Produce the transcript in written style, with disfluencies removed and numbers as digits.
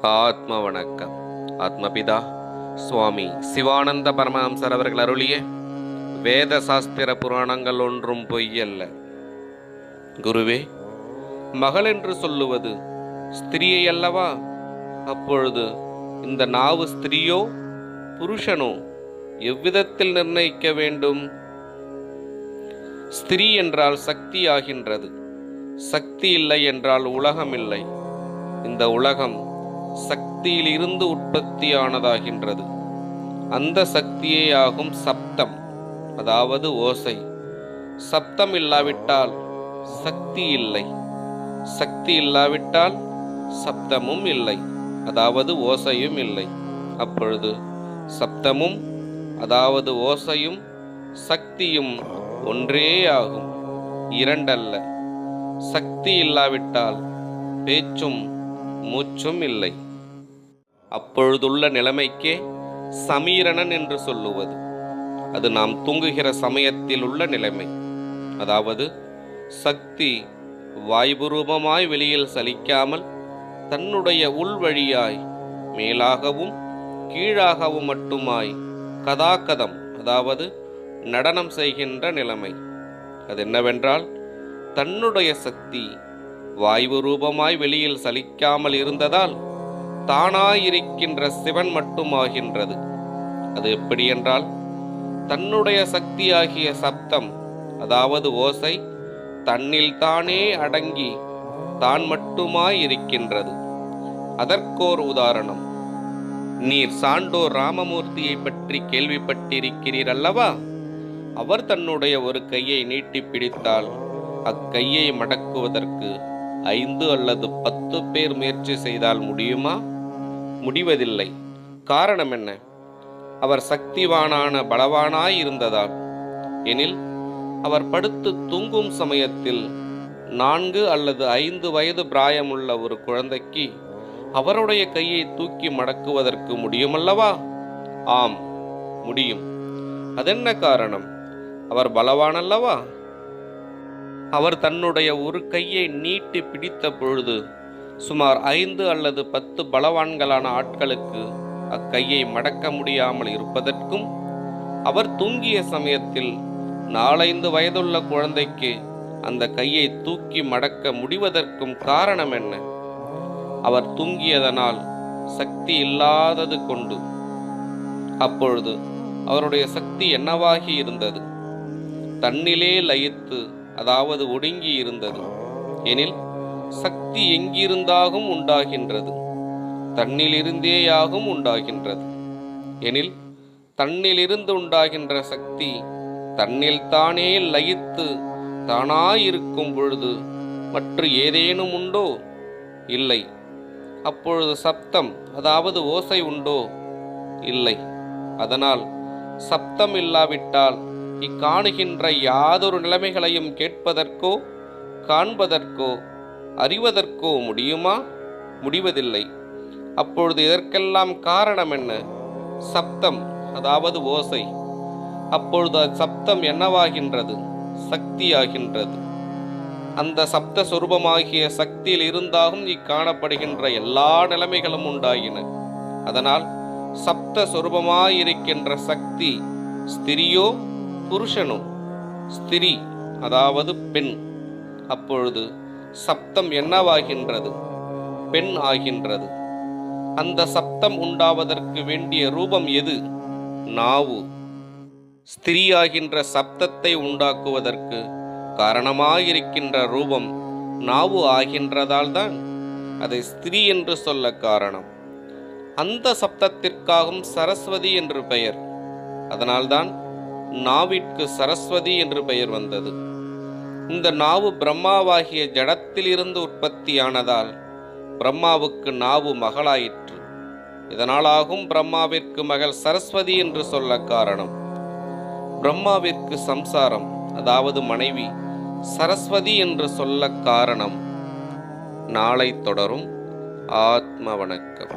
ஆத்ம வணக்கம். ஆத்மபிதா சுவாமி சிவானந்த பரமஹம்சர் அவர்கள் அருளிய வேத சாஸ்திர புராணங்கள் ஒன்றும் பொய்யல்ல. குருவே, மகள் என்று சொல்லுவது ஸ்திரியை அல்லவா? அப்பொழுது இந்த நாவு ஸ்திரியோ புருஷனோ எவ்விதத்தில் நிர்ணயிக்க வேண்டும்? ஸ்திரீ என்றால் சக்தி ஆகின்றது. சக்தி இல்லை என்றால் உலகம் இல்லை. இந்த உலகம் சக்தியில் இருந்து உற்பத்தியானதாகின்றது. அந்த சக்தியே ஆகும் சப்தம், அதாவது ஓசை. சப்தம் இல்லாவிட்டால் சக்தி இல்லை, சக்தி இல்லாவிட்டால் சப்தமும் இல்லை, அதாவது ஓசையும் இல்லை. அப்பொழுது சப்தமும் அதாவது ஓசையும் சக்தியும் ஒன்றே ஆகும், இரண்டல்ல. சக்தி இல்லாவிட்டால் பேச்சும் மூச்சும் இல்லை. அப்பொழுதுள்ள நிலைமைக்கே சமீரணன் என்று சொல்லுவது. அது நாம் தூங்குகிற சமயத்தில் உள்ள நிலைமை. அதாவது சக்தி வாய்புரூபமாய் வெளியில் சலிக்காமல் தன்னுடைய உள்வழியாய் மேலாகவும் கீழாகவும் மட்டுமாய் கதாகதம், அதாவது நடனம் செய்கின்ற நிலைமை. அது என்னவென்றால், தன்னுடைய சக்தி வாய்வு ரூபமாய் வெளியில் சலிக்காமல் இருந்ததால் தானாயிருக்கின்ற சிவன் மட்டுமாகின்றது. அது எப்படி என்றால், தன்னுடைய சக்தியாகிய சப்தம், அதாவது ஓசை, தன்னில் தானே அடங்கி தான் மட்டுமாய் இருக்கின்றது. அதற்கோர் உதாரணம், நீர் சான்றோர் ராமமூர்த்தியை பற்றி கேள்விப்பட்டிருக்கிறீர் அல்லவா? அவர் தன்னுடைய ஒரு கையை நீட்டி பிடித்தால் அக்கையை மடக்குவதற்கு 5 அல்லது 10 பேர் முயற்சி செய்தால் முடியுமா? முடிவதில்லை. காரணம் என்ன? அவர் சக்திவானான பலவானாய் இருந்ததால். எனில் அவர் படுத்து தூங்கும் சமயத்தில் 4 அல்லது 5 வயது பிராயமுள்ள ஒரு குழந்தைக்கு அவருடைய கையை தூக்கி மடக்குவதற்கு முடியுமல்லவா? ஆம், முடியும். அதென்ன காரணம்? அவர் பலவானல்லவா? அவர் தன்னுடைய ஒரு கையை நீட்டி பிடித்த பொழுது சுமார் 5 அல்லது 10 பலவான்களான ஆட்களுக்கு அக்கையை மடக்க முடியாமல் இருப்பதற்கும், அவர் தூங்கிய சமயத்தில் 4-5 வயதுள்ள குழந்தைக்கு அந்த கையை தூக்கி மடக்க முடிவதற்கும் காரணம் என்ன? அவர் தூங்கியதனால் சக்தி இல்லாதது கொண்டு. அப்பொழுது அவருடைய சக்தி என்னவாகி இருந்தது? தன்னிலே லயித்து, அதாவது ஒடுங்கி இருந்தது. எனில் சக்தி எங்கிருந்தாகும் உண்டாகின்றது, தன்னிலிருந்தேயாகும் உண்டாகின்றது. எனில் தன்னிலிருந்து உண்டாகின்ற சக்தி தன்னில் தானே லயித்து தானாயிருக்கும் பொழுது மற்ற ஏதேனும் உண்டோ? இல்லை. அப்பொழுது சப்தம், அதாவது ஓசை உண்டோ? இல்லை. அதனால் சப்தம் இல்லாவிட்டால் இக்காணுகின்ற யாதொரு நிலைமைகளையும் கேட்பதற்கோ காண்பதற்கோ அறிவதற்கோ முடியுமா? முடிவதில்லை. அப்பொழுது இதற்கெல்லாம் காரணம் என்ன? சப்தம், அதாவது ஓசை. அப்பொழுது சப்தம் என்னவாகின்றது? சக்தியாகின்றது. அந்த சப்த சொரூபமாகிய சக்தியில் இருந்தாகும் இக்காணப்படுகின்ற எல்லா நிலைமைகளும் உண்டாயின. அதனால் சப்த சொரூபமாயிருக்கின்ற சக்தி ஸ்திரியோ புருஷனோ? ஸ்திரீ, அதாவது பெண். அப்பொழுது சப்தம் என்னவாகின்றது? பெண் ஆகின்றது. அந்த சப்தம் உண்டாவதற்கு வேண்டிய ரூபம் எது? நாவு. ஸ்திரீயாகின்ற சப்தத்தை உண்டாக்குவதற்கு காரணமாயிருக்கின்ற ரூபம் நாவு ஆகின்றதால் தான் அதை ஸ்திரீ என்று சொல்ல காரணம். அந்த சப்தத்திற்காகவும் சரஸ்வதி என்று பெயர். அதனால்தான் நாவிற்கு சரஸ்வதி என்று பெயர் வந்தது. இந்த நாவு பிரம்மாவாகிய ஜடத்திலிருந்து உற்பத்தியானதால் பிரம்மாவுக்கு நாவு மகளாயிற்று. இதனாலாகும் பிரம்மாவிற்கு மகள் சரஸ்வதி என்று சொல்ல காரணம். பிரம்மாவிற்கு சம்சாரம், அதாவது மனைவி, சரஸ்வதி என்று சொல்ல காரணம். நாளை தொடரும். ஆத்ம வணக்கம்.